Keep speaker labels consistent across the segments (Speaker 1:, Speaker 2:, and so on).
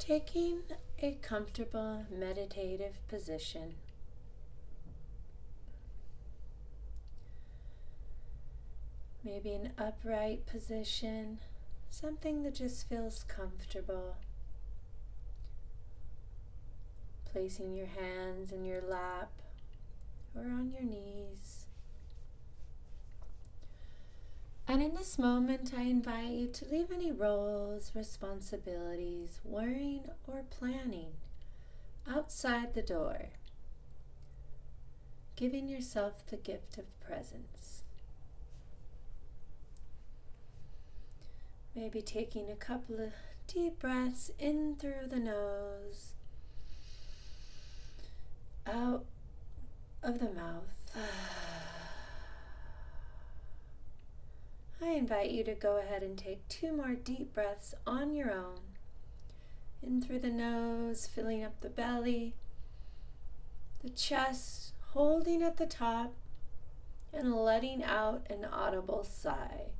Speaker 1: Taking a comfortable meditative position. Maybe an upright position, something that just feels comfortable. Placing your hands in your lap or on your knees. And in this moment, I invite you to leave any roles, responsibilities, worrying, or planning outside the door, giving yourself the gift of presence. Maybe taking a couple of deep breaths in through the nose, out of the mouth. I invite you to go ahead and take 2 more deep breaths on your own. In through the nose, filling up the belly, the chest, holding at the top, and letting out an audible sigh.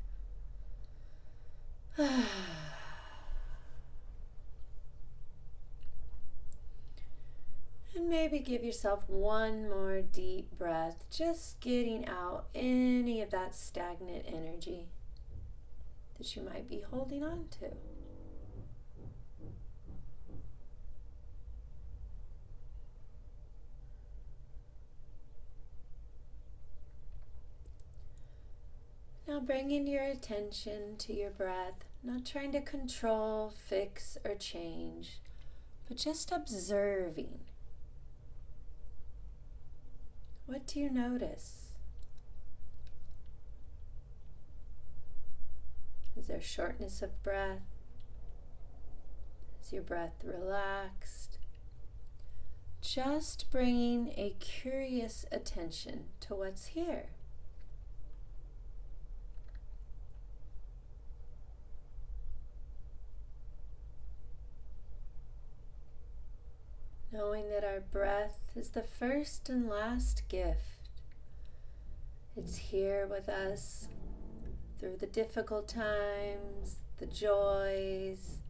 Speaker 1: And maybe give yourself 1 more deep breath, just getting out any of that stagnant energy that you might be holding on to. Now bringing your attention to your breath, not trying to control, fix, or change, but just observing. What do you notice? Is there shortness of breath? Is your breath relaxed? Just bringing a curious attention to what's here. Knowing that our breath is the first and last gift. It's here with us through the difficult times, the joys,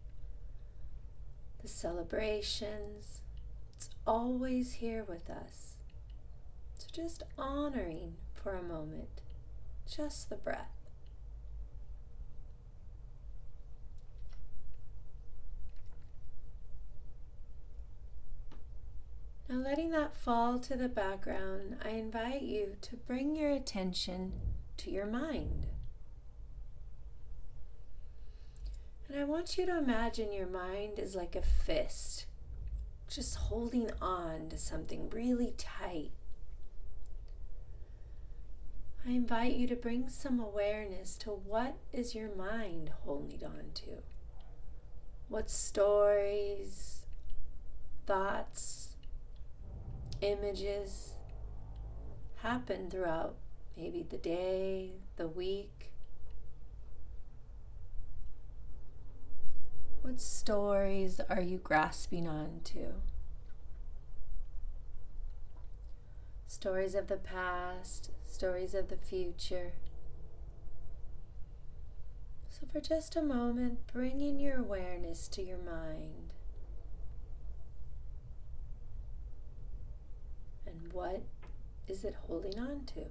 Speaker 1: the celebrations. It's always here with us. So just honoring for a moment, just the breath. Now letting that fall to the background, I invite you to bring your attention to your mind. And I want you to imagine your mind is like a fist, just holding on to something really tight. I invite you to bring some awareness to what is your mind holding on to. What stories, thoughts, images happen throughout maybe the day, the week. What stories are you grasping on to? Stories of the past, stories of the future. So for just a moment, bringing your awareness to your mind. And what is it holding on to?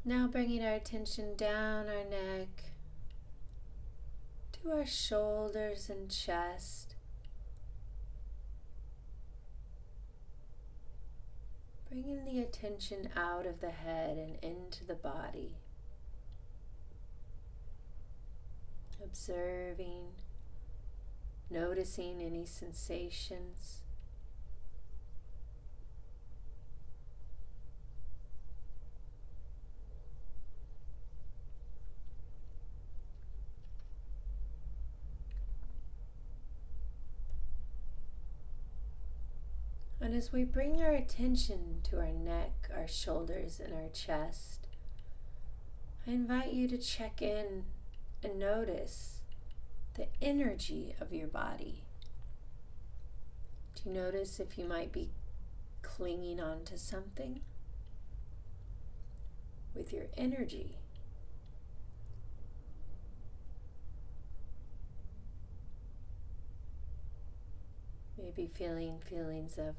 Speaker 1: Now bringing our attention down our neck to our shoulders and chest. Bringing the attention out of the head and into the body. Observing, noticing any sensations. And as we bring our attention to our neck, our shoulders, and our chest, I invite you to check in and notice the energy of your body. Do you notice if you might be clinging on to something with your energy? Maybe feeling feelings of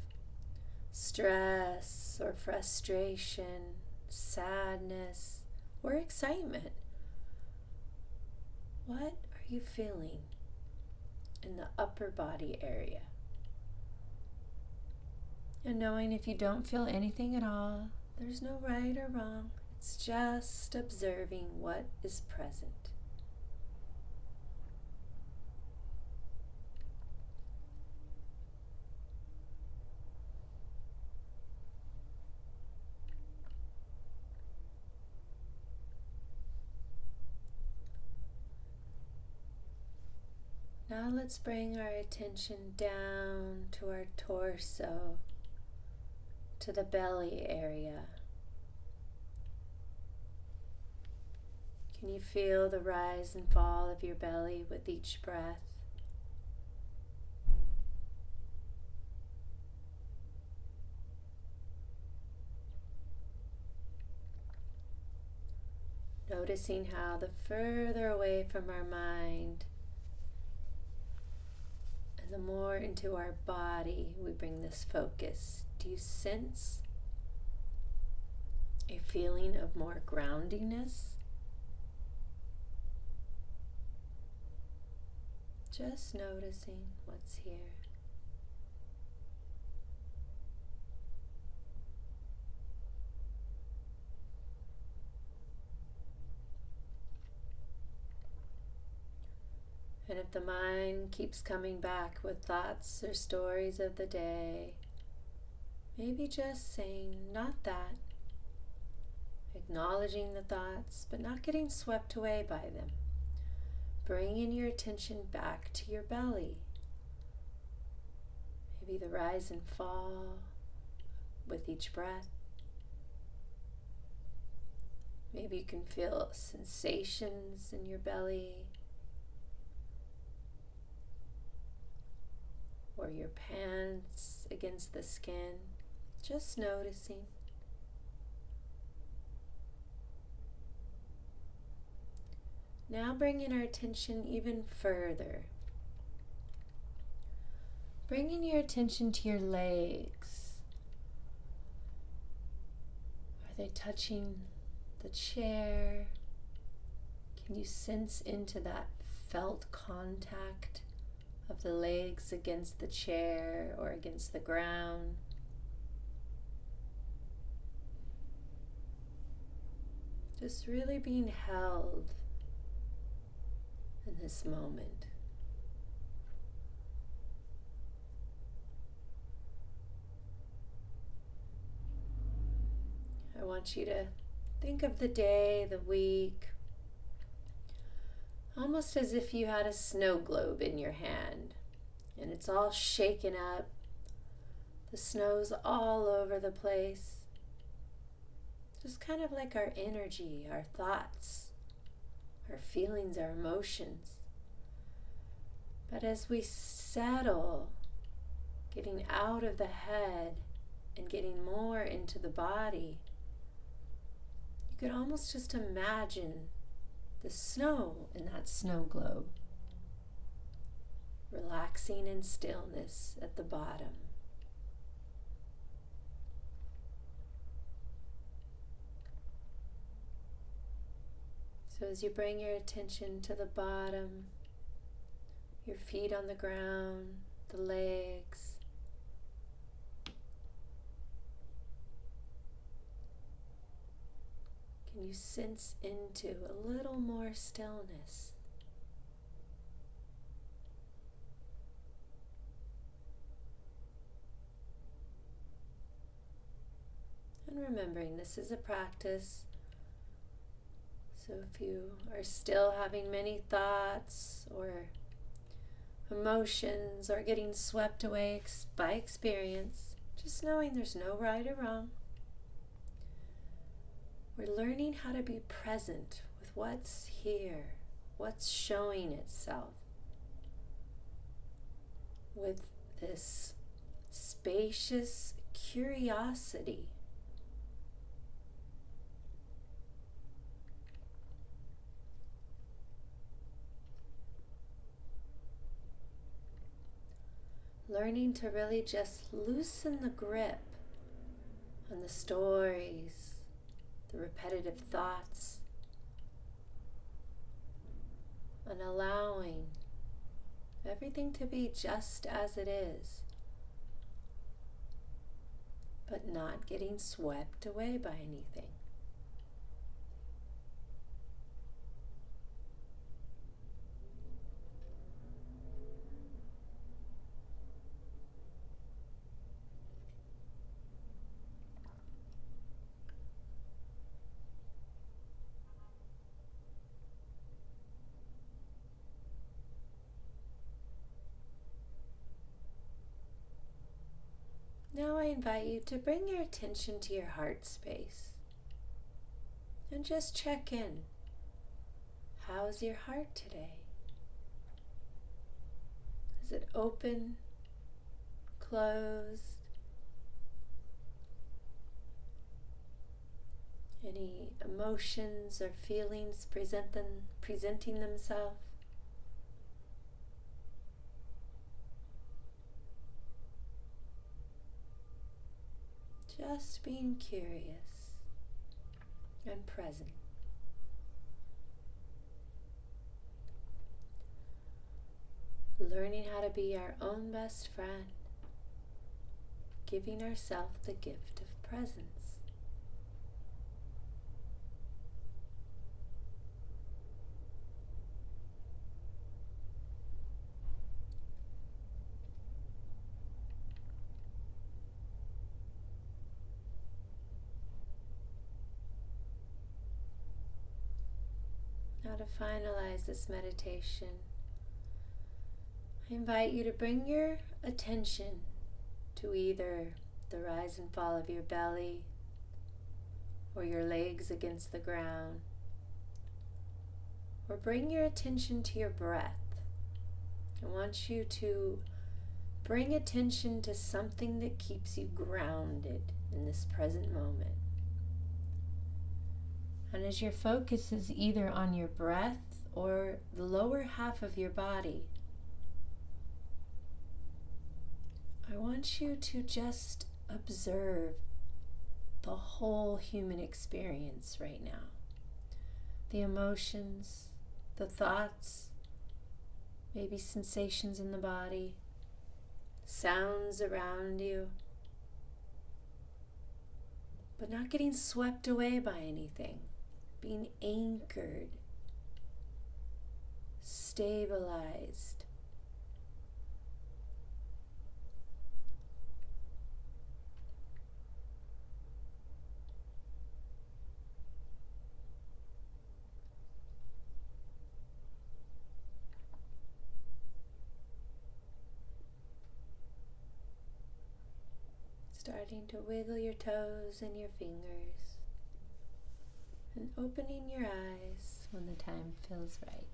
Speaker 1: stress or frustration, sadness, or excitement. What are you feeling in the upper body area? And knowing if you don't feel anything at all, there's no right or wrong. It's just observing what is present. Now let's bring our attention down to our torso, to the belly area. Can you feel the rise and fall of your belly with each breath? Noticing how the further away from our mind and the more into our body we bring this focus. Do you sense a feeling of more groundiness? Just noticing what's here. And if the mind keeps coming back with thoughts or stories of the day, maybe just saying, not that. Acknowledging the thoughts, but not getting swept away by them. Bringing your attention back to your belly. Maybe the rise and fall with each breath. Maybe you can feel sensations in your belly, or your pants against the skin. Just noticing. Now bringing our attention even further. Bringing your attention to your legs. Are they touching the chair? Can you sense into that felt contact of the legs against the chair or against the ground? Just really being held in this moment. I want you to think of the day, the week, almost as if you had a snow globe in your hand and it's all shaken up. The snow's all over the place. Just kind of like our energy, our thoughts, our feelings, our emotions. But as we settle, getting out of the head and getting more into the body, you could almost just imagine the snow in that snow globe, relaxing in stillness at the bottom. So as you bring your attention to the bottom, your feet on the ground, the legs, can you sense into a little more stillness? And remembering this is a practice. So if you are still having many thoughts or emotions or getting swept away by experience, just knowing there's no right or wrong. We're learning how to be present with what's here, what's showing itself with this spacious curiosity. Learning to really just loosen the grip on the stories, the repetitive thoughts, and allowing everything to be just as it is, but not getting swept away by anything. Now I invite you to bring your attention to your heart space and just check in. How's your heart today? Is it open, closed? Any emotions or feelings presenting themselves? Just being curious and present. Learning how to be our own best friend, giving ourselves the gift of presence. Now to finalize this meditation, I invite you to bring your attention to either the rise and fall of your belly or your legs against the ground, or bring your attention to your breath. I want you to bring attention to something that keeps you grounded in this present moment. And as your focus is either on your breath or the lower half of your body, I want you to just observe the whole human experience right now. The emotions, the thoughts, maybe sensations in the body, sounds around you, but not getting swept away by anything. Being anchored, stabilized. Starting to wiggle your toes and your fingers, and opening your eyes when the time feels right.